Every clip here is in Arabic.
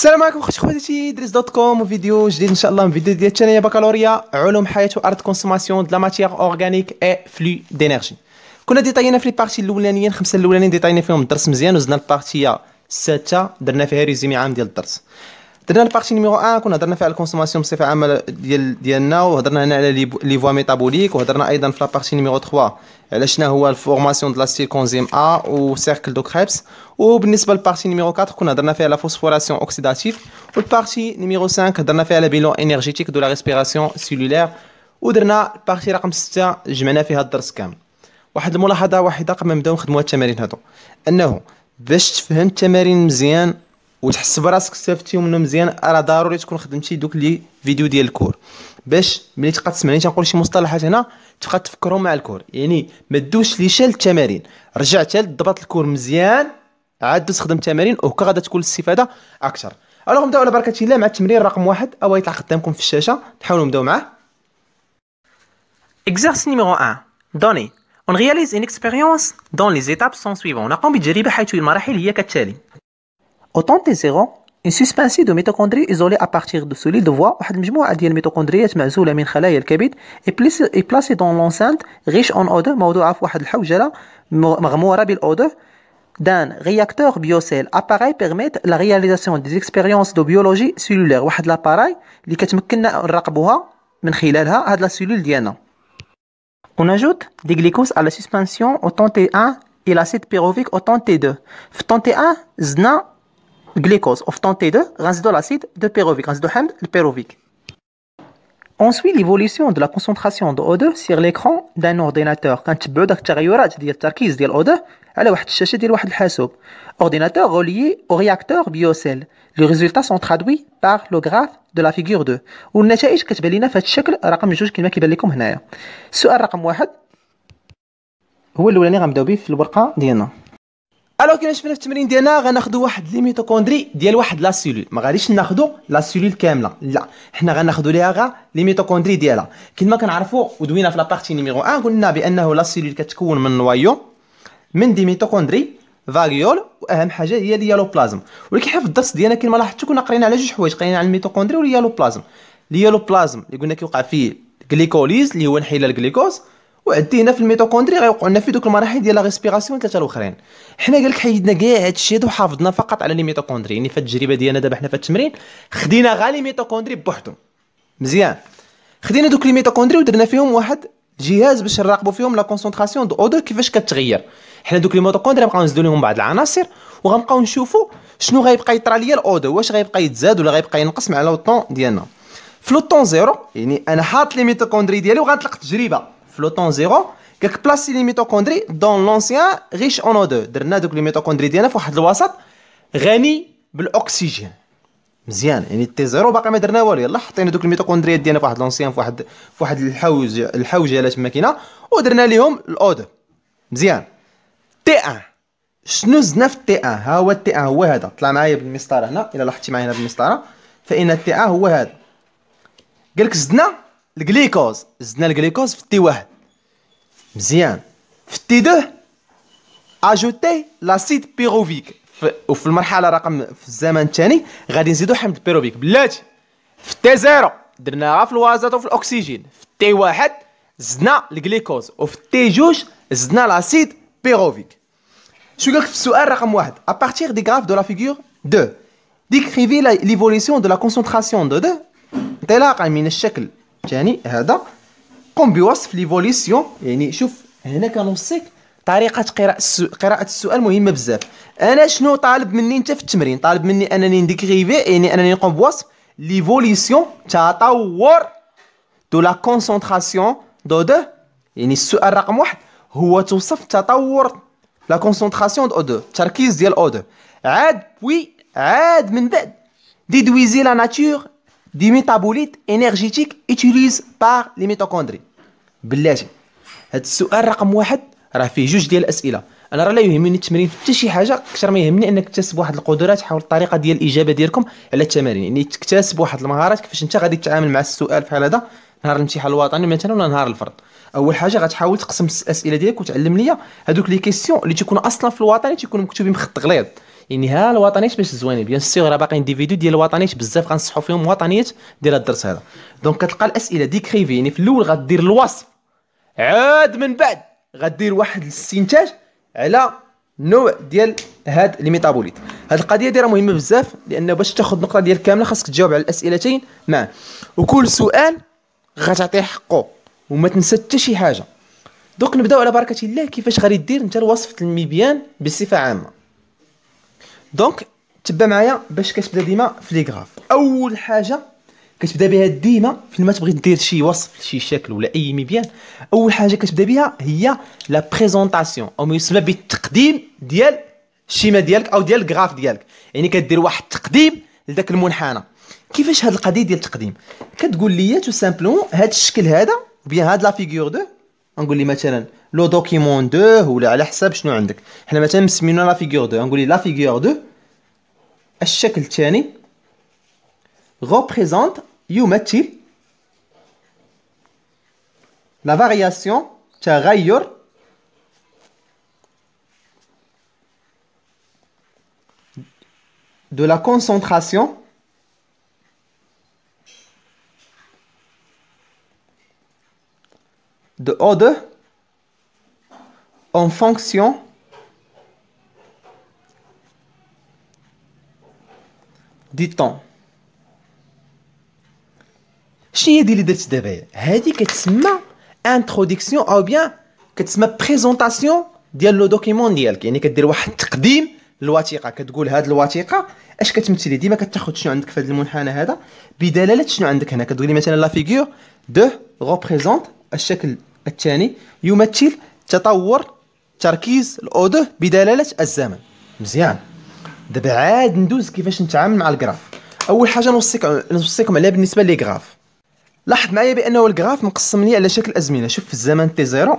السلام عليكم خواتي دريس دوت كوم وفيديو جديد ان شاء الله من فيديو ديال الثانيه بكالوريا علوم حياه وارض كونسوماسيون د لا ماتيير اورغانيك اي فلو دينيرجي. كنا ديطاينا في لي بارتي الاولانيين 5 الاولانيين ديطاينا فيهم الدرس مزيان وزدنا البارتيه السادسه درنا فيها ريزومي عام ديال الدرس. درنا البارتي نيميرو 1 كنا هضرنا فيها على الكونسوماسيون بصفه عامه ديالنا وهضرنا هنا على لي فوا ميتابوليك وهضرنا ايضا في لابارتي نيميرو 3 على شنو هو الفورماسيون د لا ستيل كونزيم ا و سيركل دو كريبس. وبالنسبه للبارتي نيميرو 4 كنا هضرنا فيها على فوسفوراسيون اوكسيداتيف والبارتي نيميرو 5 هضرنا فيها على بيلون انرجيتيك دو لا ريسبيراسيون سيلولير. ودرنا البارتي رقم 6 جمعنا فيها الدرس كامل. واحد الملاحظه واحده قبل ما نبداو نخدموا التمارين هادو، انه باش تفهم التمارين مزيان وتحس براسك استفدتيهم منهم مزيان راه ضروري تكون خدمتي دوك لي فيديو ديال الكور، باش ملي تبقى تسمعني تنقول شي مصطلحات هنا تبقى تفكرهم مع الكور. يعني ما دوش ليشان التمارين، رجع حتى لضبط الكور مزيان عاد تخدم التمارين وهكا غادا تكون الاستفاده اكثر. الوغ نبداو على بركه الله مع التمرين رقم 1 او يطلع قدامكم في الشاشه، نحاولوا نبداو معاه. Exercice numéro 1. Donné. On réalise une expérience dont les étapes sont suivantes. نقوم بتجربة حيث المراحل هي كالتالي. Au temps T0, une suspension de mitochondries isolée à partir de solide voie واحد المجموعة ديال الميتوكوندريات معزولة من خلايا الكبد est placée dans l'enceinte riche en O2 موضوعة في واحد الحوجلة مغمورة بالO2 d'un réacteur biocell. Appareil permet la réalisation des expériences de biologie cellulaire. واحد l'appareil اللي كتمكننا نراقبوها من خلالها هاد لا سيلول ديالنا. On ajoute des glucoses à la suspension au temps T1 et l'acide pyruvique au temps T2. في temps T1 زدنا glucose وفي temps T2 غنزيدو l'acide de pyruvique، غنزيدو حمض البيروفيك. On suit l'évolution de la concentration de O2 sur l'écran d'un ordinateur. كنتبعو داك التغيرات ديال التركيز ديال O2 على واحد الشاشة ديال واحد الحاسوب. Ordinateur relié au réacteur biocell. Les résultats sont traduits par le graphe de la figure 2. والنتائج كتبان لنا في هذا الشكل رقم 2 كما كيبان لكم هنايا. السؤال رقم 1 هو الاولاني غنبداو به في الورقه ديالنا. الو كما شفنا في التمرين ديالنا غناخذوا واحد لي ميتوكوندري ديال واحد لا سيلول، ما غاديش ناخذوا لا سيلول كامله، لا حنا غناخذوا ليها غا لي ميتوكوندري ديالها. كما كنعرفوا ودوينا في لابارتي نيميرو 1 قلنا بانه لا سيلول كتكون من نوايو من دي ميتوكوندري فاغيول واهم حاجه هي اليالوبلازم. ولكن حنا في الدرس ديالنا كما لاحظتوا كنا قرينا على جوج حوايج، قرينا على الميتوكوندري واليالوبلازم. اليالوبلازم اللي قلنا كيوقع فيه الجليكوليز اللي هو نحيل الجليكوز، وعدينا في الميتوكوندري غيوقعوا لنا في دوك المراحل ديال لا ريسبيراسيون ثلاثه الاخرين. حنا قال لك حيدنا كاع هادشي هذا وحافظنا فقط على لي ميتوكوندري. يعني في التجربه ديالنا دابا حنا في التمرين خدينا غير لي ميتوكوندري بوحدهم مزيان، خدينا دوك لي ميتوكوندري ودرنا فيهم واحد جهاز باش نراقبوا فيهم لا كونسونطراسيون دو او2 كيفاش كتغير. حنا دوك لي ميتوكوندري غنبقاو نزيدو لهم بعض العناصر وغنبقاو نشوفوا شنو غيبقى يطرى ليا الاو2، واش غيبقى يتزاد ولا غيبقى ينقص مع لو طون ديالنا. في لو طون زيرو يعني انا حاط لي ميتوكوندري ديالي وغنطلق تجربه في لو طون زيرو كاك بلاسي لي ميتوكوندري دون لونسيان ريش اون او2. درنا دوك لي ميتوكوندري ديالنا في واحد الوسط غني بالاكسجين مزيان. يعني تي زيرو باقي ما درنا والو، يلاه حطينا دوك الميتوكوندريات ديالنا في واحد لونسيان في واحد الحوجه تما كاينه ودرنا ليهم الاو2 مزيان. تي 1 شنو زدنا في تي 1؟ ها هو تي 1 هو هذا، طلع معايا بالمسطره هنا الا لاحظتي معايا هنا بالمسطره فان تي 1 هو هذا. قالك زدنا الجليكوز، زدنا الجليكوز في تي 1 مزيان. في تي 2 اجوتي لاسيد بيروفيك وفي المرحله رقم في الزمن الثاني غادي نزيدو حمض البيروفيك. بلاتي في تي 0 درناها في الوازوط وفي الاكسجين، في تي 1 زدنا الجليكوز وفي تي 2 زدنا لاسيد بيروفيك. شو قالك في السؤال رقم 1 à partir des graphes de la figure 2 décrivez l'évolution de la concentration de 2 انطلاقا من الشكل الثاني هذا قم بوصف ليفوليسيون. يعني شوف هنا كنوصيك طريقه قراءه السؤال مهمه بزاف. انا شنو طالب مني انت في التمرين؟ طالب مني انني نديكريفي، يعني انني نقوم بوصف ليفوليسيون تطور دو لا كونسونطراسيون دو 2. يعني السؤال رقم 1 هو توصف تطور لا كونسونطراسيون دو 2 التركيز ديال او 2. عاد من بعد ديدويزي لا ناتور دي ميتابوليت انرجيتيك utilisé par les mitochondries. بلاتي هاد السؤال رقم 1 راه فيه جوج ديال الاسئله. انا راه لا يهمني التمرين في حتى شي حاجه اكثر ما يهمني انك تكتسب واحد القدرات حول الطريقه ديال الاجابه ديالكم على التمارين. يعني تكتسب واحد المهارات كيفاش انت غادي تتعامل مع السؤال بحال هذا نهار الامتحان الوطني مثلا ولا نهار الفرض. اول حاجه غتحاول تقسم الاسئله ديالك وتعلم ليا هذوك لي كيسيون اللي تيكونوا اصلا في الوطني تيكونوا مكتوبين بخط غليظ. يعني ها الوطنيات باش زوينين بيان سيغ راه باقيين دي فيديو ديال الوطنيات بزاف غنصحوا فيهم وطنيات ديال هاد الدرس هذا. دونك كتلقى الاسئله ديكريفي، يعني في الاول غدير الوصف، عاد من بعد غدير واحد الاستنتاج على نوع ديال هاد لي ميتابوليت. هاد القضيه دي راه مهمه بزاف، لانه باش تاخذ نقطه ديال كامله خاصك تجاوب على الاسئلتين معا، وكل سؤال غتعطيه حقه وما تنسى حتى شي حاجه. دوك نبداو على بركه الله كيفاش غادي دير انت الوصف المبيان بصفه عامه. دونك تبع معايا باش كتبدا ديما في لي غراف. اول حاجه كتبدا بها ديما فيما تبغي دير شي وصف لشي شكل ولا اي مبيان، اول حاجه كتبدا بها هي لا بريزونطاسيون او ما يسمى بالتقديم ديال الشيما ديالك او ديال الغراف ديالك. يعني كدير واحد التقديم لذاك المنحنى. كيفاش هاد القضيه ديال التقديم؟ كتقول لي تو سامبلومون هاد الشكل هذا بيان هاد لا فيغور دو، نقول لي مثلا لو دوكيمون دو ولا على حساب شنو عندك. حنا مثلا مسمينو لا فيغور دو، نقول لي لا فيغور دو الشكل الثاني représente يمثل la variation تغير de la concentration de O2 en fonction du temps. شنو هي اللي درت دابا؟ هذه كتسمى انتروداكسيون او بيان كتسمى بريزونطاسيون ديال لو دوكيمون ديالك. يعني كدير واحد التقديم للوثيقه، كتقول هاد الوثيقه اش كتمثلي. ديما كتاخذ شنو عندك في هذا المنحنى هذا بدلاله شنو عندك هنا. كتقولي مثلا لا فيغور دو ريبريزونت الشكل الثاني يمثل تطور تركيز الاو 2 بدلاله الزمن. مزيان. دابا عاد ندوز كيفاش نتعامل مع الجراف. اول حاجه نوصيكم عليها بالنسبه لي جراف. لاحظ معايا بانه الجراف مقسم لي على شكل ازمنه. شوف في الزمن تي زيرو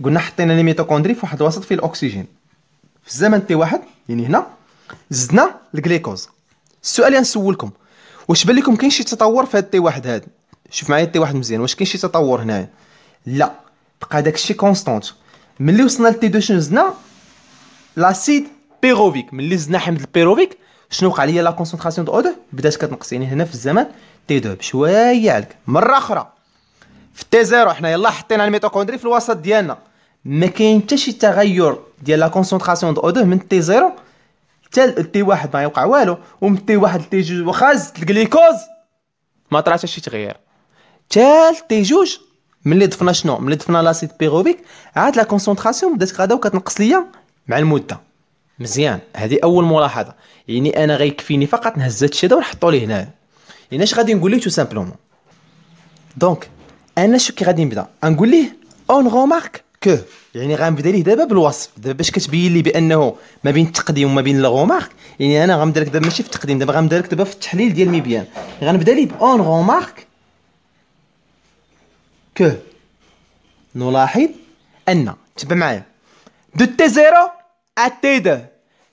قلنا حطينا لي ميتوكوندري في واحد الوسط فيه الاكسجين. في الزمن تي واحد يعني هنا زدنا الجليكوز. السؤال اللي نسولكم، واش بان لكم كاين شي تطور في هاد تي واحد هذا؟ شوف معايا تي واحد مزيان، واش كاين شي تطور هنايا؟ لا، بقى داكشي كونستانت. ملي وصلنا لتي دو شنو زدنا؟ لاسيد بيروفيك. ملي زدنا حمض البيروفيك شنو وقع ليا؟ لا كونسونطراسيون دو او 2 بدات كتنقص. يعني هنا في الزمن تي 2 بشويه عليك. مره اخرى في تي زيرو حنا يلاه حطينا الميتوكوندري في الوسط ديالنا، ما كاين حتى شي تغير ديال لا كونسونطراسيون دو او 2 من تي زيرو حتى تي واحد ما يوقع والو، ومن تي واحد لتي جوج واخا زدت الجليكوز ما طرا حتى شي تغيير. حتى تي جوج ملي ضفنا شنو؟ ملي ضفنا لاسيد بيروفيك عاد لا كونسونطراسيون بدات غادا وكتنقص ليا مع المده. مزيان. هذه اول ملاحظه. يعني انا غيكفيني فقط نهز هادشي هذا ونحطو ليه هنايا. يعني اش غادي نقول ليه تو سامبلومون؟ دونك انا شو كي غادي نبدا نقول ليه اون رومارك كو، يعني غنبدا ليه دابا بالوصف دابا باش كتبين لي بانه ما بين التقديم وما بين الرومارك. يعني انا غنبدا لك دابا ماشي في التقديم، دابا غنبدا لك دابا في التحليل ديال المبيان. غنبدا ليه اون رومارك كو نلاحظ ان، تبع معايا، دو تي زيرو ا تي 2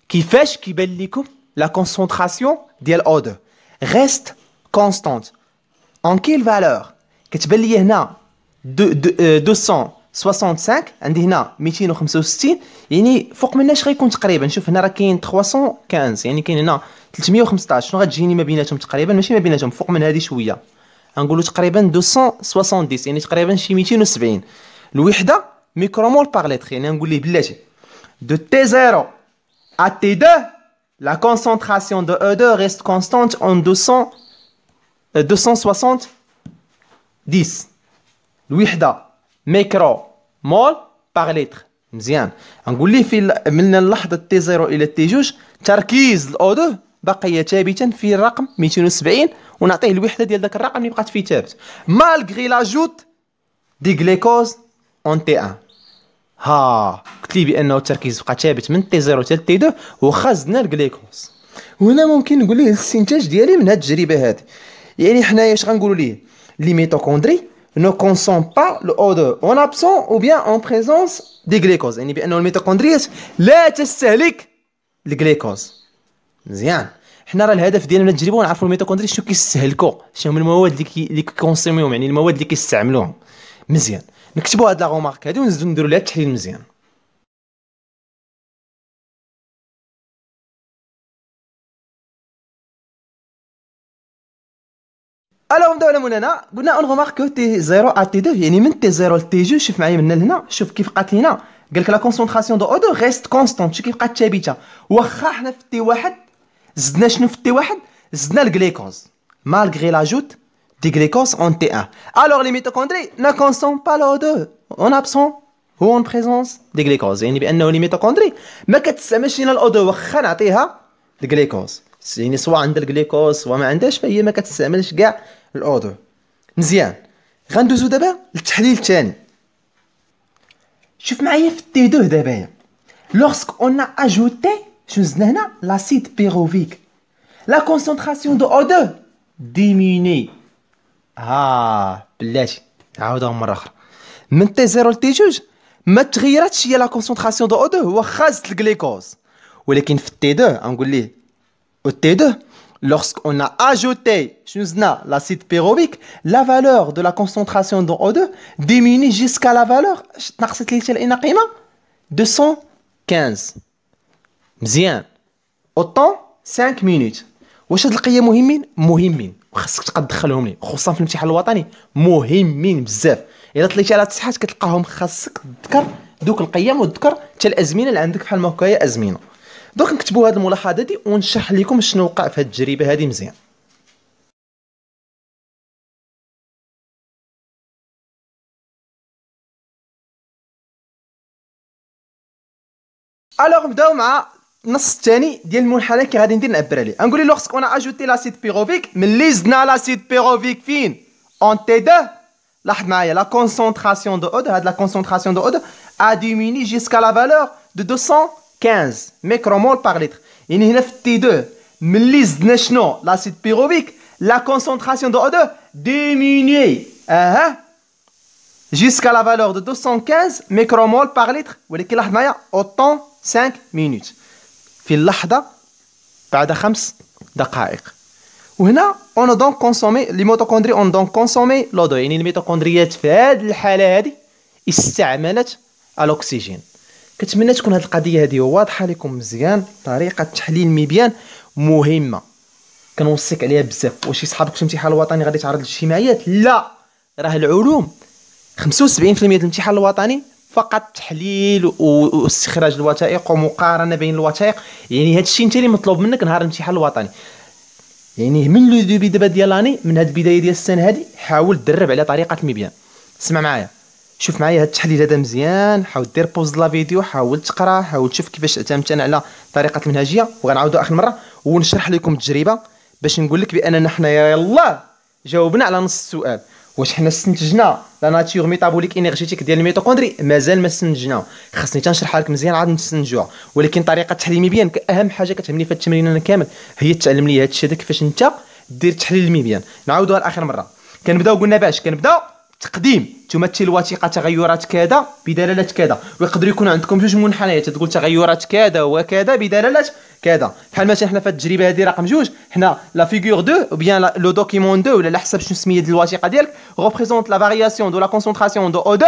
كيفاش كيبان لكم لا كونسونطراسيون ديال او 2 ريست كونستانت ان كيل فالور. كتبان لي هنا 265 عندي هنا 265، يعني فوق منها اش غيكون تقريبا. شوف هنا راه كاين 315، يعني كاين هنا 315. شنو غتجيني ما بيناتهم تقريبا؟ ماشي ما بيناتهم، فوق من هذه شويه. غنقولوا تقريبا 270، يعني تقريبا شي 270. الوحده ميكرومول باغ لتر. يعني نقول ليه بلاتي دو تي 0 à T2 la concentration de E2 reste constante en 270. الوحده ميكرو مول باغ لتر. مزيان. نقول ليه في من اللحظه تي 0 الى تي 2 تركيز الاو 2 بقي ثابتا في الرقم 270، ونعطيه الوحده ديال داك الرقم اللي بقات فيه ثابت مالغري لاجوت دي غليكوز اون تي 1. ها قلت لي بانه التركيز بقى ثابت من تي 0 حتى تي 2 واخا زدنا الجليكوز. وهنا ممكن نقول ليه الاستنتاج ديالي من هذه التجربه هذه. يعني حنايا اش غنقولوا ليه؟ لي ميتوكوندري نو كونسوم با لو او 2 اون ابسون او بيان اون بريزونس دي غليكوز. يعني بانه الميتوكوندريات لا تستهلك الجليكوز. مزيان. حنا راه الهدف ديالنا من التجربه ونعرفوا الميتوكوندري شنو كيستهلكوا، شنو هما المواد اللي كيكونسوميوهم، يعني المواد اللي كيستعملوهم. مزيان. نكتبوا هاد لا غومارك هادي ونزيدو نديرو ليها التحليل مزيان. الوغ نبداو على مولانا. قلنا اون غومارك تي 0 ا تي 2 يعني من تي 0 ل تي 2. شوف معايا من هنا، شوف كيف بقات لينا. قال لك لا كونسونطراسيون دو او 2 ريست كونستونت. شوف كيف بقات ثابته. واخا حنا في تي 1 زدنا شنو في تي 1؟ زدنا الجليكوز malgré l'ajout du glucose en T1. Alors les mitochondries ne consomment pas l'O2 en absence ou en présence des glucose. يعني بانه لي ميتوكوندري ما كتستعملش لينا الأو2 واخا نعطيها الجليكوز. يعني سواء عندها الجليكوز سواء ما عندهاش فهي ما كتستعملش كاع الأو2. مزيان. غندوزو دابا للتحليل الثاني. شوف معايا في تي 2 دابا. lorsque on a ajouté شنو زدنا هنا l'acide pyruvique la concentration de O2 diminue. بلاتي نعاودها مرة أخرى. من تي 0 ل تي 2 ما تغيراتش هي لا كونسونطراسيون دو O2 واخا زدت الجليكوز. ولكن في تي 2 غنقول ليه تي 2 lorsque on a ajouté شنو زدنا l'acide pyruvique la valeur de la concentration de O2 diminue jusqu'à la valeur نقصت لي حتى لأين قيمة 215. مزيان. autant 5 minutes. واش هاد القيم مهمين وخاصك تبقى تدخلهم لي خصوصا في الامتحان الوطني. مهمين بزاف. الا طليتي على التصحيحات كتلقاهم خاصك تذكر دوك القيم وتذكر حتى الازمنه اللي عندك بحال ما هكايا ازمنه. دوك نكتبوا هاد الملاحظه دي ونشرح لكم شنو وقع في هاد التجربه هادي مزيان. الوغ نبداو مع النص الثاني ديال المنحنى كي غادي ندير نعبر عليه. غنقول لي لوغسك اون اجوتي لاسيد بيروفيك ملي زدنا لاسيد بيروفيك فين اون تي 2. لاحظ معايا لا كونسونطراسيون دو او 2 هاد لا كونسونطراسيون دو او 2 ا ديميني جيسكا لا فالور دو 215 ميكرومول بار لتر. يعني هنا في تي 2 ملي زدنا شنو لاسيد بيروفيك لا كونسونطراسيون دو او 2 ديميني جيسكا لا فالور دو 215 ميكرومول بار لتر. ولكن لاحظ معايا اوطون 5 مينوت في اللحظة بعد 5 دقائق. وهنا اون دونك كونسومي لي ميتوكوندري اون دونك كونسومي لودو. يعني الميتوكوندريات في هذه الحالة هذه استعملت الاكسجين. كنتمنى تكون هذه القضية هذه واضحة لكم مزيان. طريقة تحليل المبيان مهمة كنوصيك عليها بزاف. واش صحابك في الامتحان الوطني غادي تعرض للشيماعيات؟ لا، راه العلوم 75% ديال الامتحان الوطني فقط تحليل واستخراج الوثائق ومقارنه بين الوثائق. يعني هذا الشيء انت اللي مطلوب منك نهار الامتحان الوطني. يعني من لو ديبي دابا ديال لاني من هذه البدايه ديال السنه هذه حاول تدرب على طريقه المبيان. اسمع معايا، شوف معايا هذا التحليل هذا مزيان. حاول دير بوز لا فيديو، حاول تقرا، حاول تشوف كيفاش اعتمدت انا على طريقه المنهجيه. وغنعاودوا اخر مره ونشرح لكم التجربه باش نقول لك باننا حنايا يلاه جاوبنا على نص السؤال. واش حنا استنتجنا لا ناتور ميتابوليك انرجيتيك ديال الميتوكوندري؟ مازال ما استنتجنا. خاصني تنشرحها لك مزيان عاد نستنتجوها. ولكن طريقه التحليل المبيان اهم حاجه كتهمني في التمرين انا كامل هي تعلم لي هذا الشيء هذا كيفاش انت دير تحليل المبيان. نعاودوها لاخر مره. كنبداو قلنا باش كنبداو تقديم تمثل الوثيقه تغيرات كذا بدلاله كذا. ويقدر يكون عندكم جوج منحنيات تقول تغيرات كذا وكذا بدلاله كذا. بحال مثلا حنا في التجربه هذه رقم 2 حنا لا فيغور 2 او بيان لو دوكيمون 2 ولا على حسب شنو السميه ديال الوثيقه ديالك ريبريزونط لا فارياسيون دو لا كونسونطراسيون دو O2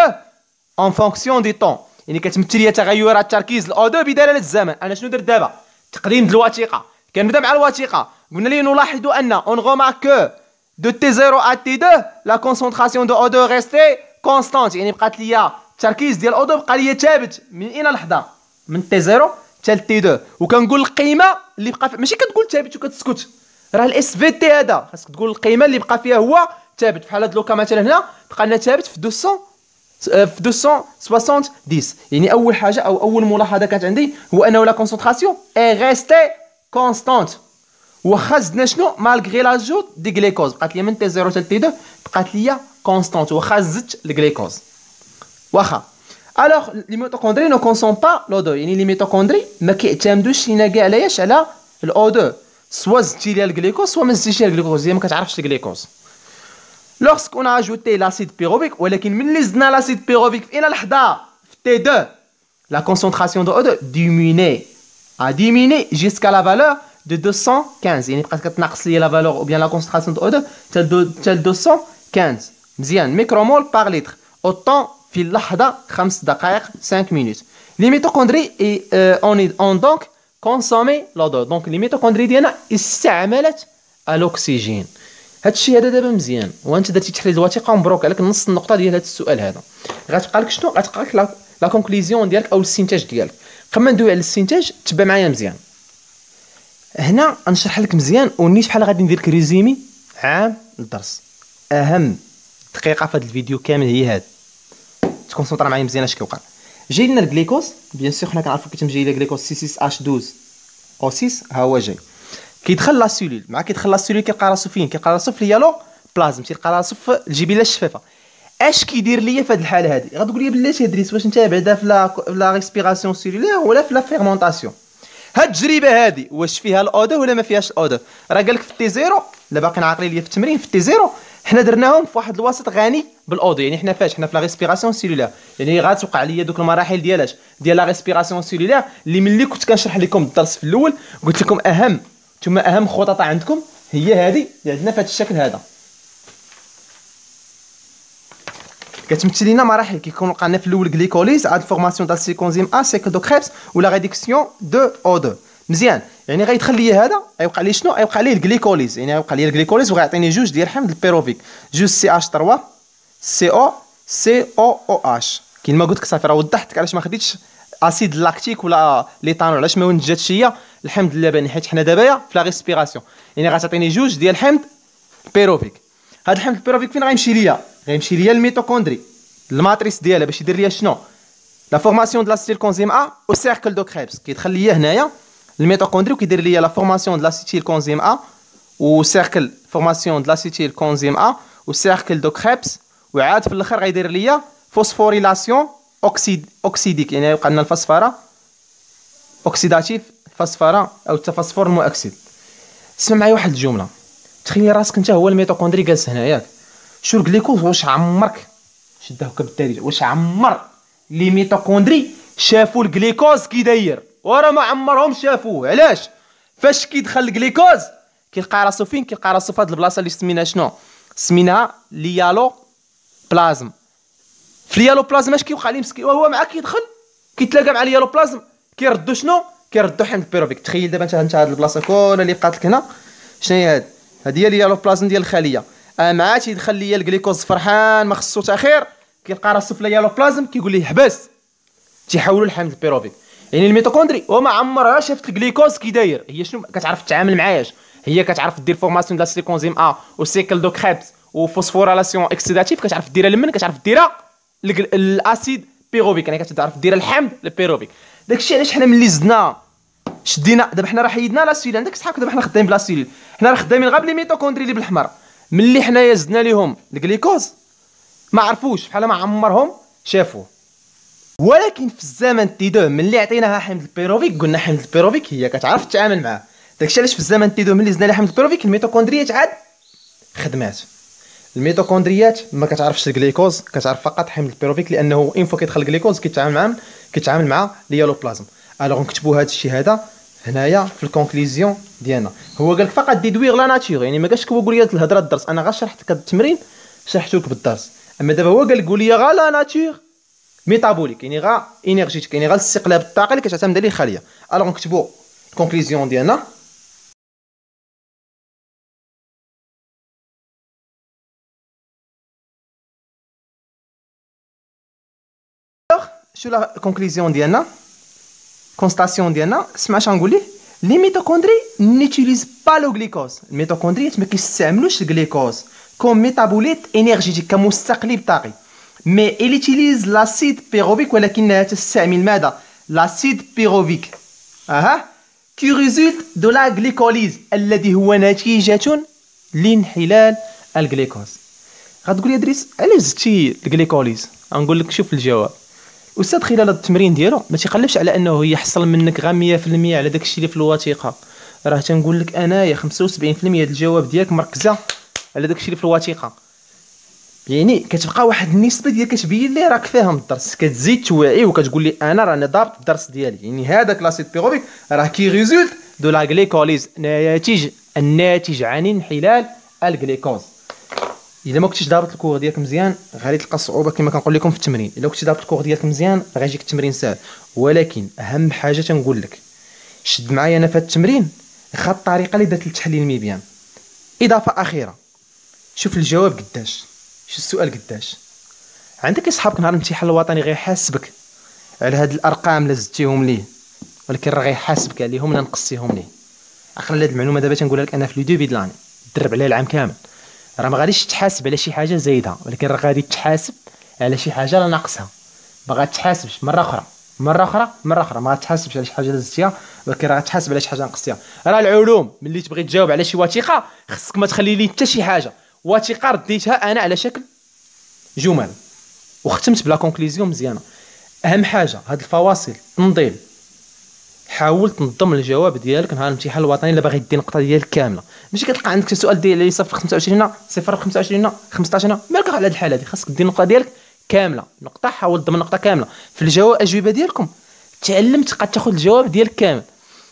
اون فونكسيون دي طون. يعني كتمثل لي تغيرات تركيز الأو2 بدلاله الزمن. انا شنو درت دابا؟ تقديم ديال الوثيقه. كنبدا مع الوثيقه. قلنا لي نلاحظ ان اون غومارك de T0 à T2 la concentration de O2 restée constante. يعني بقات ليا التركيز ديال O2 بقى ليا ثابت من اين لحظه من T0 حتى T2. وكنقول القيمه اللي بقى ماشي كتقول ثابت وكتسكت. راه الاس في تي هذا خاصك تقول القيمه اللي بقى فيها هو ثابت. بحال هاد لوكا مثلا هنا بقى لنا ثابت في 270. يعني اول حاجه او اول ملاحظه كانت عندي هو انه لا كونسونطراسيون اي ريستي كونستانت. واخا زدنا شنو مالغري لاجوت دي غليكوز بقات ليا من تي 0 حتى تي 2 بقات ليا كونستانت واخا زدت الغليكوز واخا. الوغ لي ميتوكوندري نو كونسوم با لو 2. يعني لي ميتوكوندري ما كيعتمدوش لينا كاع علاش على الاو 2 سوا زدتي ليها الغليكوز سوا ما زدتيش ليها الغليكوز. هي ما كتعرفش الغليكوز. لوغسك اون اجوتي لاسيد بيروفيك. ولكن ملي زدنا لاسيد بيروفيك في اين لحظه في تي 2 لا كونسونطراسيون دو او 2 ديميني جيسكا لا فالور de 215. يعني بقات كتناقص ليا لا فالور او بيان لا كونسونطراسيون دو او 2 حتى 215 مزيان ميكرومول بار لتر. اوطون في اللحظه 5 دقائق 5 مينوت. لي ميتوكوندري اون دونك كونسومي لو 2. دونك لي ميتوكوندري ديالنا استعملت الاكسجين. هادشي هذا دابا مزيان، وانت درتي تحليل الوثيقه ومبروك عليك نص النقطه ديال هذا السؤال هذا. غتبقى لك شنو؟ غتبقى لك لا كونكليزيون ديالك او الاستنتاج ديالك. قبل ما ندوي على الاستنتاج تبع معايا مزيان. هنا غنشرح لك مزيان ونيت بحال غادي ندير لك ريزومي عام الدرس. اهم دقيقه في هذا الفيديو كامل هي هاد، تكونسونطرا معايا مزيان اش كيوقع. جاي لنا الجليكوز، بيان سور حنا كنعرفوا كيتم جاي لنا الجليكوز C6H12 او 6، ها هو جاي كيدخل لا سيلول، مع كيدخل لا سيلول كيلقى راسو فين؟ كيلقى راسو في اليالو بلازم، تيلقى راسو في الجبيله الشفافه. اش كيدير ليا في هذه الحاله هذه؟ غتقول لي بلاتي ادريس واش انت بعدا في لا ريسبيراسيون سيلولير ولا في لا فيرمونطاسيون؟ هاد التجربه هذه واش فيها الاودو ولا ما فيهاش الاودو؟ راه قال لك في تي زيرو، لا باقيين عاقلين ليا في التمرين في تي زيرو حنا درناهم في واحد الوسط غني بالاودو، يعني حنا فاش حنا في لا ريسبيراسيون سيلولير، يعني غتوقع ليا دوك المراحل ديالاش ديال لا ريسبيراسيون سيلولير اللي ملي كنت كنشرح لكم الدرس في الاول قلت لكم اهم خطط عندكم هي هذه اللي عندنا في هذا الشكل هذا. كتمثل لنا مراحل كيكون وقع لنا في الاول غليكوليز، عاد فورماسيون تاع السيكونزيم ا سيكل دو كريبس ولا ريدكسيون دو او 2. مزيان، يعني غيدخل ليا هذا غيوقع لي شنو؟ غيوقع ليه الغليكوليز، يعني غيوقع لي الغليكوليز وغيعطيني جوج ديال حمض البيروفيك، جوج CH3 COCOOH. كيما قلت لك صافي راه وضحت لك علاش ما خديتش اسيد لاكتيك ولا ليتانول، علاش ما ونتجاتش هي الحمض اللبني، حيت حنا دابا في لا ريسبيراسيون، يعني غتعطيني جوج ديال حمض البيروفيك. هذا الحمض البيروفيك فين غيمشي ليا؟ غيمشي ليا الميتوكوندري، الماتريس ديالها باش يدير ليا شنو؟ لا فورماسيون دو لاسيتيل كونزيم ا او سيركل دو كريبس. كيدخل ليا هنايا الميتوكوندري وكيدير ليا لا فورماسيون دو لاسيتيل كونزيم ا و سيركل فورماسيون دو لاسيتيل كونزيم ا و سيركل دو كريبس، وعاد في الاخر غيدير ليا فوسفوريلاسيون اوكسيديك، يعني يوقع لنا الفوسفورا اوكسيداتيف فوسفورا او التفوسفور المؤكسد. اسمع معايا واحد الجمله، تخيل راسك انت هو الميتوكوندري جالس هنا ياك، شو الجليكوز واش عمرك شده هكا بالدارجه، واش عمر لي ميتوكوندري شافوا الجليكوز كي داير؟ وراه ما عمرهم شافوه. علاش؟ فاش كيدخل الجليكوز كيلقى راسو فين؟ كيلقى راسو في هاد البلاصه اللي سميناها شنو؟ سميناها ليالو بلازم. في اليالو بلازم اش كيوقع ليه مسكين؟ وهو معاك كيدخل كيتلاقى مع اليالو بلازم كيردو شنو؟ كيردو حمض البيروفيك. تخيل دابا انت هاد البلاصه كلها اللي بقات لك هنا شنو هي هاد؟ هادي هي اليالو بلازم ديال الخليه. مع تيدخل ليا الجليكوز فرحان ما خصو تاخير، كيلقى راسو في اليالو بلازم كيقول ليه حبس، تيحولوا لحمض البيروفيك. يعني الميتوكوندري وما عمرها شافت الجليكوز كي داير، هي شنو كتعرف تتعامل معاياش؟ هي كتعرف دير فورماسيون ديال السيكونزيم ا وسيكل دو كريبس وفوسفورالاسيون اوكسيداتيف، كتعرف ديرها لمن؟ كتعرف ديرها الاسيد بيروفيك، يعني كتعرف ديرها الحمض البيروفيك. داكشي علاش حنا ملي زدنا شدينا دابا حنا راه حيدنا لا سيلول، عندك صحابك دابا حنا خدامين بلا سيلول، حنا راه خدامين غير بلي ميتوكوندري اللي بالاحمر. ملي حنايا زدنا ليهم الجليكوز ما عرفوش بحال ما عمرهم شافوه. ولكن في الزمن تي دو ملي عطيناها حمض البيروفيك قلنا حمض البيروفيك هي كتعرف تتعامل معاه. داكشي علاش في الزمن تي دو ملي زدنا لها حمض البيروفيك الميتوكوندريات عاد خدمات. الميتوكوندريات ما كتعرفش الجليكوز، كتعرف فقط حمض البيروفيك، لانه اين فوا كيدخل الجليكوز كيتعامل مع اليالو بلازم. الوغ نكتبوا هذا الشيء هذا هنايا في الكونكليزيون ديالنا. هو قال لك فقط ديدوير لا ناتور، يعني ما قالش هو قول لي الهضره الدرس، انا غير شرحت لك التمرين شرحته لك بالدرس، اما دابا هو قال قول لي غا لا ناتور ميتابوليك، يعني غا انرجيتيك، يعني غا الاستقلاب الطاقي اللي كتعتمد عليه الخليه. الوغ نكتبوا الكونكليزيون ديالنا. شو لا كونكليزيون ديالنا؟ كونستاسيون ديالنا. اسمع اش غنقول ليه، لي ميتوكوندري نيتيليز با لو غليكوز. الميتوكوندريات ما كيستعملوش الغليكوز كوم ميتابوليت انرجيتيك كمستقلب طاقي، مي اليتيليز لاسيد بيروفيك، ولكنها تستعمل ماذا؟ لاسيد بيروفيك كي ريزولت دو لا غليكوليز الذي هو نتيجة لانحلال الغليكوز. غتقول لي ادريس علاش زدتي الغليكوليز؟ غنقول لك شوف الجواب. الاستاذ خلال التمرين ديالو ما تيقلبش على انه يحصل منك غير 100% على داكشي اللي في الوثيقه، راه تنقول لك انايا 75% ديال الجواب ديالك مركزه على داكشي اللي في الوثيقه، يعني كتبقى واحد النسبه ديال كتبين لي راك فاهم الدرس، كتزيد توعي وكتقول لي انا راني ضابط الدرس ديالي. يعني هذاك لاسيد بيروفيك راه كي ريزولت دو لا غليكوليز، الناتج عن انحلال الغليكوز. الا ما كنتيش ضابط الكور ديالك مزيان غادي تلقى صعوبه كما كنقول لكم في التمرين. الا كنتي ضابط الكور ديالك مزيان غيجيك التمرين ساهل. ولكن اهم حاجه تنقول لك شد معايا انا في هذا التمرين غا الطريقه اللي درت للتحليل الميبيان. اضافه اخيره، شوف الجواب قداش، شوف السؤال قداش. عندك اصحابك نهار الامتحان الوطني غيحاسبك على هاد الارقام اللي زدتيهم ليه، ولكن راه غيحاسبك عليهم ولا نقصتيهم ليه. عقل هاد المعلومه دابا تنقولها لك انا في لو دوبي د لاني، درب عليها العام كامل. راه ما غاديش تحاسب على شي حاجه زايدها، ولكن راه غادي تحاسب على شي حاجه راه ناقصها. ما غاتحاسبش مره اخرى ما غاتحاسبش على شي حاجه زدتيها، ولكن راه غتحاسب على شي حاجه نقصتيها. راه العلوم ملي تبغي تجاوب على شي وثيقه خصك ما تخلي لي حتى شي حاجه، وثيقه رديتها انا على شكل جمل وختمت بلا كونكليزيون مزيانه. اهم حاجه هاد الفواصل تنظيم، حاول تنظم الجواب ديالك نهار الامتحان الوطني الا باغي دير النقطه ديالك كامله. ماشي كتلقى عندك شي سؤال ديال اللي صفر 25 صفر 25 15 مالك على هاد الحاله هادي، خاصك دير النقطه ديالك كامله نقطه. حاول تضمن النقطه كامله في الجواب. الاجوبه ديالكم تعلمت قد تاخذ الجواب ديالك كامل.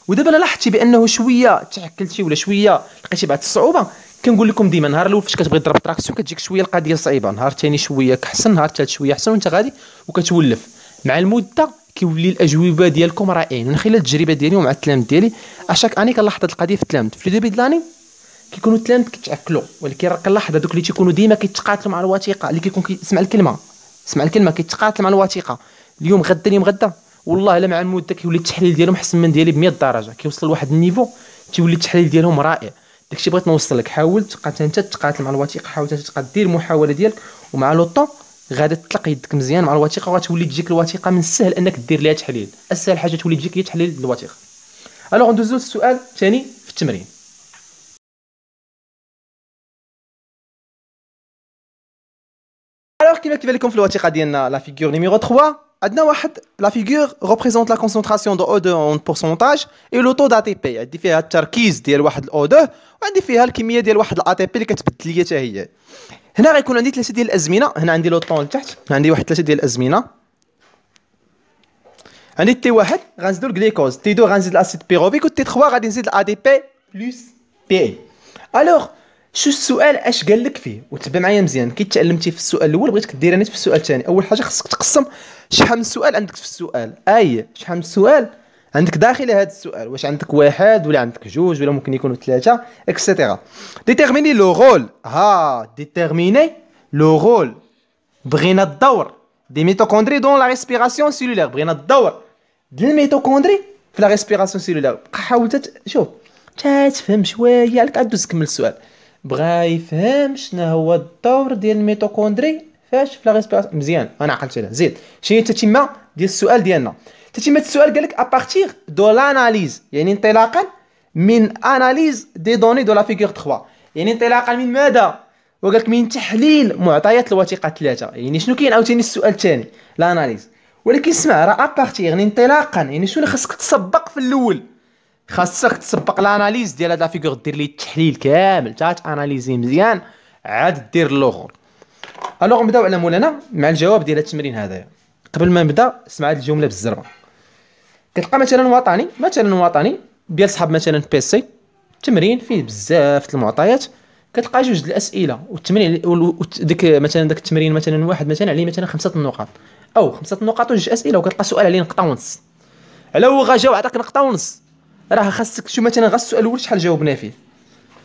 ودابا لاحظتي بانه شويه تعكلتي ولا شويه لقيتي بعض الصعوبه، كنقول لكم ديما نهار الاول فاش كتبغي تضرب تراكسيون كتجيك شويه القضيه صعيبه، نهار الثاني شويه احسن، نهار الثالث شويه احسن، وانت غادي وكتولف. مع المده كيولي الاجوبه ديالكم رائعين. من خلال التجربه ديالي ومع التلاميذ ديالي اشاك اني كنلاحظ هاد القضيه في التلاميذ في لي دوبي د لاني كيكونوا التلاميذ كيتعكلوا، ولكن راه كنلاحظ هذوك اللي تيكونوا ديما كيتقاتلوا مع الوثيقه، اللي كيكون كيسمع الكلمه كيتقاتل مع الوثيقه اليوم غدا والله الا مع المده كيولي التحليل ديالهم احسن من ديالي ب 100 درجه، كيوصل لواحد النيفو تيولي التحليل ديالهم رائع. داكشي بغيت نوصل لك، حاول تبقى انت تقاتل مع الوثيقه، حاول انت تبقى دير المحاوله ديالك، ومع لو طون غادي تطلق يدك مزيان مع الوثيقه، وغتولي تجيك الوثيقه من السهل انك دير ليها تحليل. اسهل حاجه تولي تجيك هي تحليل الوثيقه. الوغ ندوزو للسؤال الثاني في التمرين. Alors كيما كيبان لكم في الوثيقه ديالنا لا فيغور نيميرو 3 عندنا واحد لا فيغور ريبريزونط لا كونسونطراسيون دو O2 اون بورسونتاج اي لو طو دي ATP. عندي فيها التركيز ديال واحد الO2 وعندي فيها الكميه ديال واحد الATP اللي كتبدل ليا حتى هي. هنا غيكون عندي ثلاثه ديال الازمنه، هنا عندي لو طون لتحت، عندي واحد ثلاثه ديال الازمنه. عندي تي واحد غنزيدو الجليكوز، تي 2 غنزيد الاسيد بيروفيك، و تي 3 غادي نزيد الADP بلس بي. الوغ شو السؤال اش قال لك فيه وتبع معايا مزيان. كي تعلمتي في السؤال الاول بغيتك ديرها نيت في السؤال الثاني. اول حاجه خصك تقسم شحال من سؤال عندك في السؤال، شحال من سؤال عندك داخل هذا السؤال، واش عندك واحد ولا عندك جوج ولا ممكن يكونوا ثلاثه اكسيتيرا. ديتيرميني لو رول، ديتيرميني لو رول. بغينا الدور دي ميتوكوندري دون لا ريسبيراسيون سيلولير، بغينا الدور ديال الميتوكوندري في لا ريسبيراسيون سيلولير. حاول شوف تفهم شويه عليك عاد تكمل السؤال. بغا يفهم شنو هو الدور ديال الميتوكوندري فاش في لا ريسبيراسيون. مزيان انا عقلت عليها. زيد شنو هي التتمه ديال السؤال ديالنا؟ تتمه السؤال قال لك ابارتيغ دو لاناليز، يعني انطلاقا من اناليز دي دوني دو لا فيغور 3، يعني انطلاقا من ماذا؟ وقال لك من تحليل معطيات الوثيقه 3. يعني شنو كاين عاوتاني السؤال الثاني لاناليز، ولكن اسمع راه ابارتيغ يعني انطلاقا، يعني شنو خاصك تسبق في الاول؟ خاصك تسبق الاناليز ديال هاد لا فيغور، دير ليه التحليل كامل تاع اناليزي مزيان عاد دير الاخر. الوغ نبداو على مولانا مع الجواب ديال التمرين هذايا. قبل ما نبدا اسمع هاد الجمله بالزربه. كتلقى مثلا وطني ديال صحاب مثلا بيسي، تمرين فيه بزاف المعطيات، كتلقى جوج الاسئله والتمرين ديك مثلا داك التمرين مثلا واحد مثلا عليه مثلا 5 النقاط او 5 النقاط وجوج اسئله، وكتلقى سؤال عليه نقطه ونص. على هو غا جاوب عطاك نقطه ونص، راه خاصك شو مثلا غا السؤال الاول شحال جاوبنا فيه،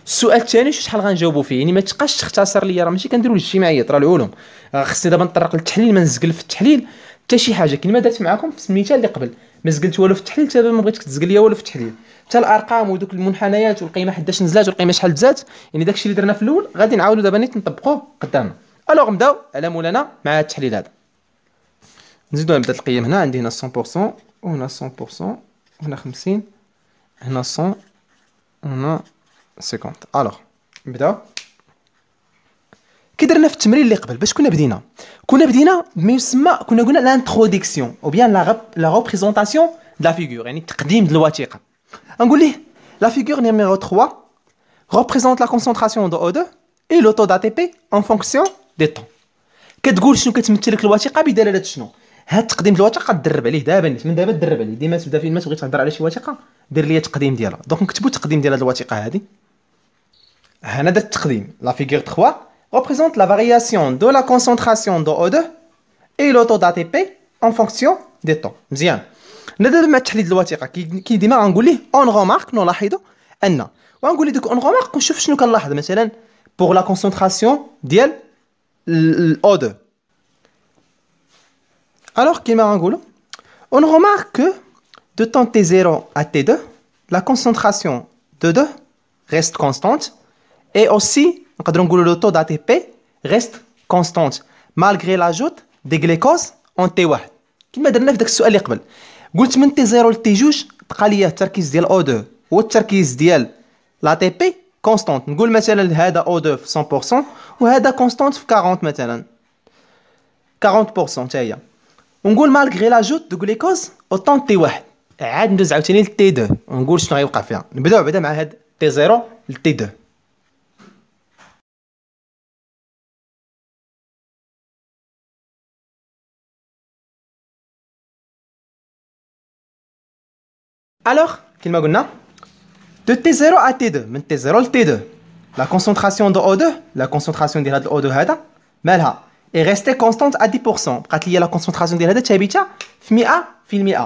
السؤال الثاني شحال غنجاوبوا فيه. يعني ما تبقاش تختصر ليا، راه ماشي كنديروا الاجتماعيات، راه العلوم. خصني دابا نطرق للتحليل، ما نزقل في التحليل حتى شي حاجه. كيما درت معكم في المثال اللي قبل، ما زقلت والو في التحليل، حتى ما بغيتك تزقل ليا والو في التحليل. حتى الارقام ودوك المنحنيات والقيمه حداش نزلات والقيمه شحال تزات، يعني داكشي اللي درنا في الاول غادي نعاودوا دابا نيت نطبقوه قدامنا. الوغ نبداو على مولانا مع التحليل هذا. نزيدو نبدا القيم. هنا عندي هنا 100% وهنا 100% وهنا 50 هنا 100 هنا 50. الوغ نبداو. كي درنا في التمرين اللي قبل باش كنا بدينا بما يسمى، كنا قلنا لانتروديكسيون او بيان لا ريبريزونطاسيون د لا فيغور، يعني التقديم د الوثيقه. نقول ليه لا فيغور نيميرو 3 représente la concentration de O2 et le taux d'ATP en fonction des temps. كتقول شنو كتمثل لك الوثيقه بدلاله شنو. هاد التقديم د الوثيقه تدرب عليه دابا، من دابا تدرب عليه. ديما تبدا فين ما تبغي تهضر على شي وثيقه دير لي التقديم ديالها. دونك نكتبوا التقديم ديال هاد الوثيقه هادي. هنا درت التقديم. لا فيغور 3 représente la variation de la concentration de O2 et le taux d'ATP en fonction des temps. مزيان. نبدا مع تحليل الوثيقه. كي ديما غنقول ليه اون غومارك، نلاحظوا ان وغنقول ليه دوك اون غومارك ونشوف شنو كنلاحظ. مثلا pour la concentration ديال O2. Alors, on remarque que de temps T0 à T2, la concentration de 2 reste constante et aussi le taux d'ATP reste constante malgré l'ajout des glucoses en T1. كما درنا في داك السؤال اللي قبل قلت من T0 ل T2 بقى لي التركيز ديال O2 والتركيز ديال l'ATP constante. نقول مثلا هذا O2 في 100% وهذا constante في 40 مثلا 40% تاهي. ونقول malgré l'ajout de glucose au temps T1. عاد ندوز عاوتاني ل T2 ونقول شنو غيوقع فيها. نبداو بعدا مع هاد T0 ل T2. Alors, كما قلنا de T0 à T2 من T0 ل T2 la concentration de O2 la concentration ديال هذا O2 هذا مالها est restée constante à 10%. بقات لي la concentration ديال هذا ثابته في 100%.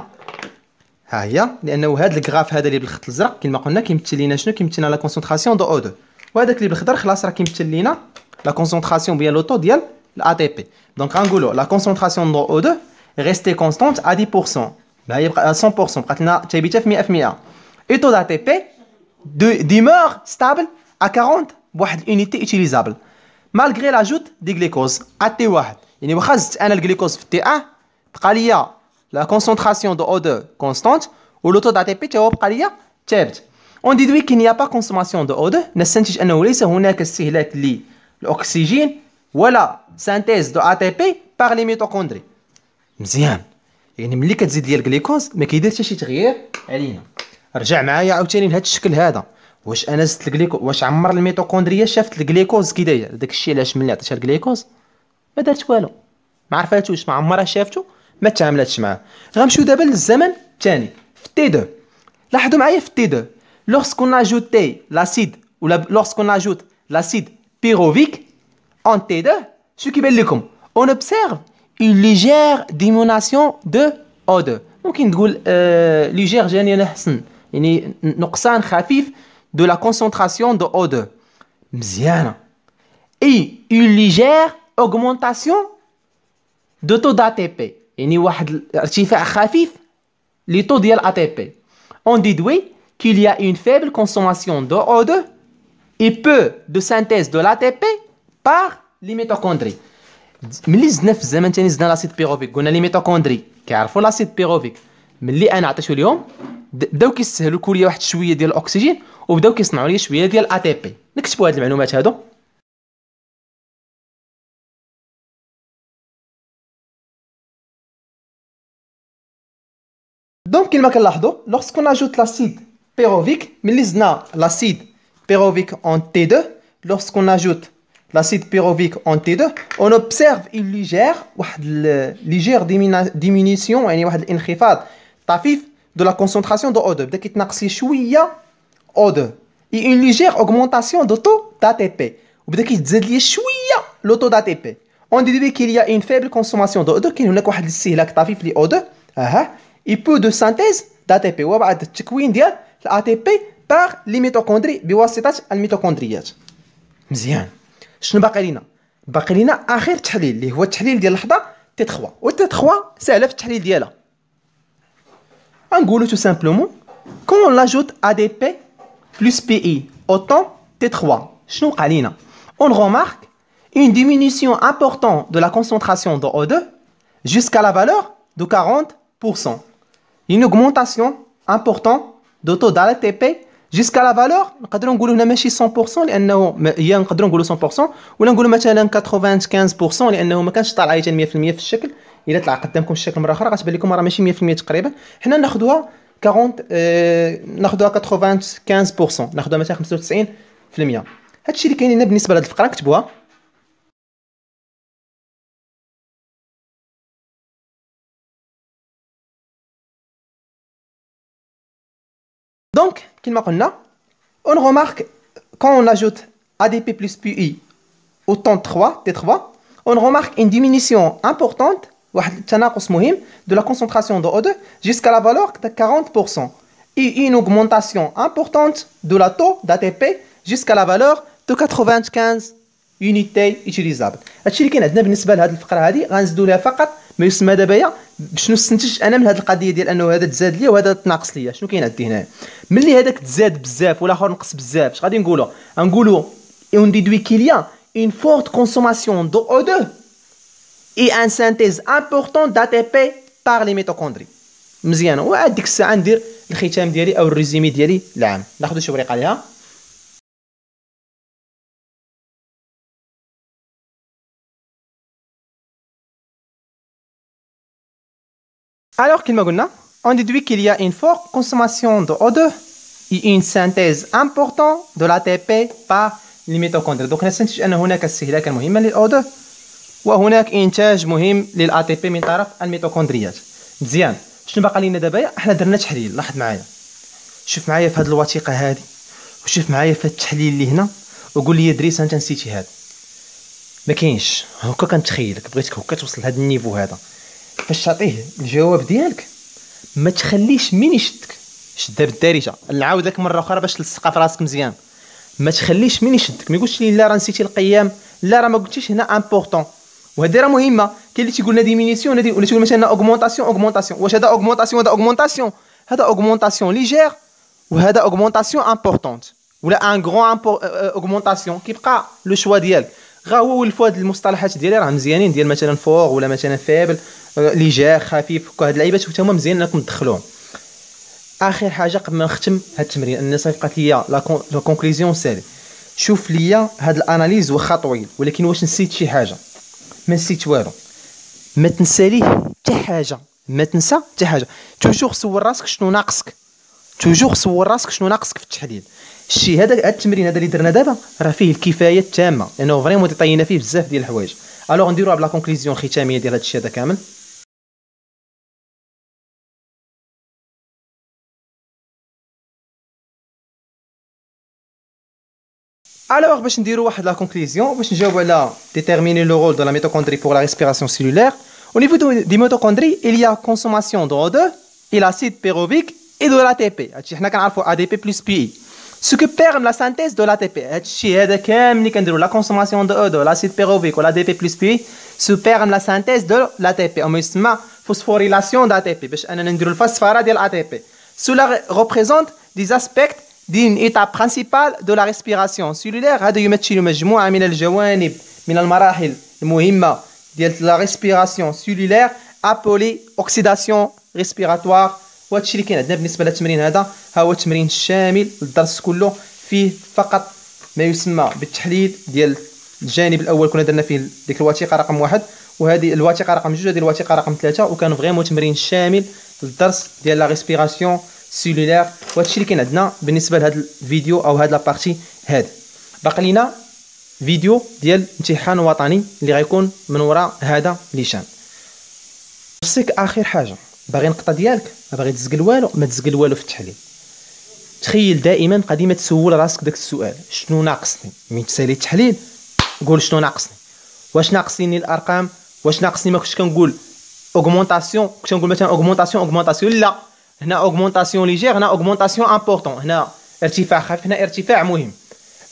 ها هي لانه هذا الكراف هذا اللي بالخط الازرق كما قلنا كيمثل لنا شنو كيمثل لنا لا كونسونطراسيون دو O2 وهذاك اللي بالخضر خلاص راه كيمثل لنا لا كونسونطراسيون ديال لوطو ديال الATP. دونك غنقولوا la concentration دو O2 est restée constante à 10%. هي بقى 100% بقات لنا ثابته في 100%. et taux d'ATP demeure stable à 40 بواحد الunité utilisable malgré l'ajout des glucoses à T1. يعني واخا زدت انا الجليكوز في T1 بقى ليا la concentration de O2 constante و le taux d'ATP تا هو بقى ليا ثابت. on déduit qu'il n'y a pas consommation de O2. نستنتج انه ليس هناك استهلاك للاكسجين ولا synthèse de ATP par les mitochondries. مزيان يعني ملي كتزيد ليا الجليكوز ما كيدير حتى شي تغيير علينا. رجع معايا عاوتاني لهذا الشكل هذا. واش انا زدت الجليكوز واش عمر الميتوكوندريا شافت الجليكوز كي داير داك الشيء علاش ملي عطيتها الجليكوز ما دارت والو ما عرفاتوش ما عمرها شافتو ما تعاملاتش معاه. غنمشيو دابا للزمن الثاني في T2. لاحظوا معايا في T2 lorsqu'on ajoute l'acide ou lorsqu'on ajoute l'acide pyruvique en T2 شو كيبان لكم on observe une légère diminution de O2. ممكن تقول légère جاني انا حسن يعني نقصان خفيف de la concentration de O2. مزيانه. et une légère augmentation de taux d'ATP يعني واحد الارتفاع خفيف لي taux ديال ATP. on déduit qu'il y a une faible consommation de O2 et peu de synthèse de l'ATP par les mitochondries. ملي زدنا في الزمن ثاني زدنا لاسيد بيروفيك قلنا لي ميتوكوندري كيعرفوا لاسيد بيروفيك ملي انا عطيتو لهم بداو كيستهلوا كل واحد شويه ديال الاكسجين وبداو كيصنعوا لي شويه ديال ATP. نكتبوا هاد المعلومات هادو. دونك كما كنلاحظوا lorsqu'on ajoute l'acide pyruvique ملي زدنا l'acide pyruvique en T2 lorsqu'on ajoute l'acide pyruvique en T2 on observe une légère diminution يعني واحد الانخفاض طفيف de la concentration de O2 بدا كيتناقص لي شويه O2 et une légère augmentation de taux d'ATP وبدا كيتزاد لي شويه لو taux d'ATP. on déduit qu'il y a une faible consommation de O2 كاين هناك واحد الاستهلاك طفيف ل O2 et peu de synthèse d'ATP وبعد التكوين ديال الATP par les mitochondries بواسطه الميتوكوندريات. مزيان شنو باقي لينا؟ باقي لينا اخر تحليل اللي هو التحليل ديال اللحظه T3 و T3 سهله في التحليل ديالها. غنقولوا tout simplement quand on ajoute ADP plus PI au temps T3 شنو وقع لينا؟ on remarque une diminution importante de la concentration de O2 jusqu'à la valeur de 40%. une augmentation importante de taux d'ATP jusqu'à la valeur نقدروا نقولوا هنا ماشي 100% لانه هي نقدروا نقولوا 100% ولا نقولوا مثلا 95% لانه ما كانش طالع حتى 100% في الشكل. الا طلع قدامكم الشكل مره اخرى غتبان لكم راه ماشي 100% تقريبا. حنا ناخذوها 40 ناخذوها 95% ناخذوها مثلا 95%. هادشي اللي كاين لنا بالنسبه لهاد الفقره نكتبوها. Donc, كما قلنا on remarque quand on ajoute ADP plus PI au temps T3 on remarque une diminution importante واحد التناقص مهم de la concentration de O2 jusqu'à la valeur de 40% et une augmentation importante de la taux d'ATP jusqu'à la valeur دو 95 يونيتي يوتيليزابل. هادشي اللي كاين عندنا بالنسبه لهاد الفقره هادي. غنزيدو لها فقط ما يسمى دابايا بشنو استنتجت انا من هاد القضيه ديال انه هذا تزاد ليا وهذا تناقص ليا. شنو كاين عندي هنايا؟ ملي هذاك تزاد بزاف والاخر نقص بزاف، اش غادي نقولوا؟ غنقولوا اون ديدوي كيليا اون فورت كونسوماسيون دو او 2 اي ان سانتيز امبورطون داتي بي بار لي ميتوكوندري. مزيان. وعاد ديك الساعه ندير الختام ديالي او الريزومي ديالي العام. ناخذ شي ورقه ليها. Alors, كما قلنا on déduit qu'il y a une forte consommation de O2 et une synthèse importante de l'ATP par les mitochondries. Donc نستنتج أن هناك استهلاكا مهما للأو2 وهناك إنتاج مهم للأ تي بي من طرف الميتوكوندريات. مزيان. شنو باقي لينا دابا؟ احنا درنا تحليل. لاحظ معايا، شوف معايا في هذه الوثيقة هذه وشوف معايا في التحليل اللي هنا وقول لي دريس أنت نسيتي هذا. ما كاينش. هكا كنتخيلك بغيتك هكا توصل لهذا النيفو هذا. فاش تعطيه الجواب ديالك ما تخليش مين يشدك. شدها بالدارجه. نعاود لك مره اخرى باش تلصقها في راسك مزيان. ما تخليش مين يشدك. ما يقولش لي لا راه نسيتي القيام، لا راه ما قلتيش هنا امبورطون. وهذه راه مهمه. كاين اللي تيقول لنا ديمينيسيون ولا تيقول مثلا اوغمونطاسيون اوغمونطاسيون. واش هذا اوغمونطاسيون هذا اوغمونطاسيون؟ هذا اوغمونطاسيون ليجير وهذا اوغمونطاسيون امبورطونت ولا ان غران اوغمونطاسيون. كيبقى لو شوا ديالك. غا هو ولفوا هاد المصطلحات ديالي راه مزيانين ديال مثلا فور ولا مثلا فيبل ليجير خفيف. هاد اللعيبات حتى هما مزيان انكم تدخلوهم. اخر حاجه قبل ما نختم هاد التمرين ان صيفقات ليا لا كونكلوزيون سالي. شوف ليا هاد الاناليز واخا طويل ولكن واش نسيت شي حاجه؟ ما نسيت والو. ما تنسى ليه حتى حاجه. ما تنسى حتى حاجه. توجور صور راسك شنو ناقصك. توجور صور راسك شنو ناقصك في التحليل. الشيء هذا التمرين هذا اللي درنا دابا راه فيه الكفايه التامه لانه فريمون تطينا فيه بزاف ديال الحوايج. الوغ نديروها بلا كونكلوزيون ختاميه ديال هذا الشيء هذا كامل. Alors, باش نديرو واحد لا كونكلوزيون باش نجاوبو على déterminer le rôle de la mitochondrie pour la respiration cellulaire. Au niveau des mitochondries, il y a consommation de O2 et l'acide pyruvique et de l'ATP. هادشي حنا كنعرفوا ADP plus PI. Ce que permet la synthèse de l'ATP. هادشي هذا كامل اللي كنديرو la consommation de O2, l'acide pyruvique ou l'ADP plus PI se permet la synthèse de l'ATP. أو ما يسمى phosphorylation d'ATP باش أننا نديرو الفوسفورة ديال ATP. Cela représente des aspects d'une étape principale de la respiration cellulaire. هذا يمثل مجموعة من الجوانب من المراحل المهمة ديال la respiration cellulaire appelée oxydation respiratoire. وهادشي اللي كاين عندنا بالنسبة للتمرين هذا. ها هو التمرين الشامل للدرس كله. فيه فقط ما يسمى بالتحليل ديال الجانب الأول كنا درنا فيه ديك الوثيقة رقم 1 وهذه الوثيقة رقم 2 وهذه الوثيقة رقم 3 وكان فريمون تمرين شامل للدرس ديال la respiration سيلولير. وهادشي اللي كاين عندنا بالنسبه لهذا الفيديو او هاد لابارتي هادي. باقي لينا فيديو ديال امتحان وطني اللي غيكون من وراء هذا ليشان. خصك اخر حاجه باغي النقطه ديالك باغي تزقل والو ما تزقل والو في التحليل. تخيل دائما قديما تسول راسك داك السؤال شنو ناقصني. من تسالي التحليل قول شنو ناقصني. واش ناقصيني الارقام؟ واش ناقصني ما كنتش كنقول اوغمونطاسيون كنت كنقول مثلا اوغمونطاسيون لا هنا اوغمونطاسيون ليجير هنا اوغمونطاسيون امبورطون هنا ارتفاع خفيف هنا ارتفاع مهم.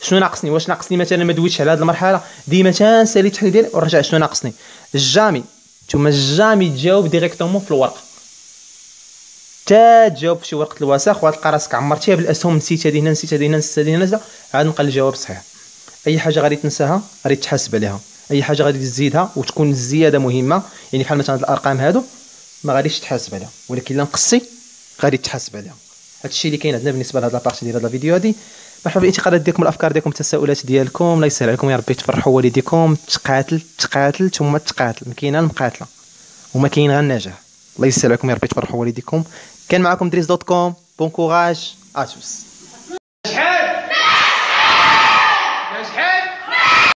شنو ناقصني؟ واش ناقصني مثلا ما دويتش على هذه المرحله ديما تنسالي التحليل ديالي ورجع شنو ناقصني. جامي نتوما جامي تجاوب ديريكتومون في الورقه. تا تجاوب في شي ورقه الوسخ وتلقى راسك عمرتيها بالاسهم نسيت هذه هنا نسيت هذه هنا نسيت هذه هنا عاد نلقى الجواب صحيح. اي حاجه غادي تنساها غادي تحاسب عليها. اي حاجه غادي تزيدها وتكون الزياده مهمه يعني بحال مثلا الارقام هادو ما غاديش تحاسب عليها ولكن الا نقصي غادي تحاسب عليها. هادشي اللي كاين عندنا بالنسبه لهاد لابارتي ديال هاد الفيديو هادي. مرحبا بالانتقادات ديالكم الافكار ديالكم التساؤلات ديالكم. الله يسهل عليكم يا ربي تفرحوا والديكم. تقاتل ثم تقاتل ما كاينه المقاتله وما كاين غير النجاح. الله يسهل عليكم يا ربي تفرحوا والديكم. كان معكم دريس دوت كوم. بون كوراج اتوس.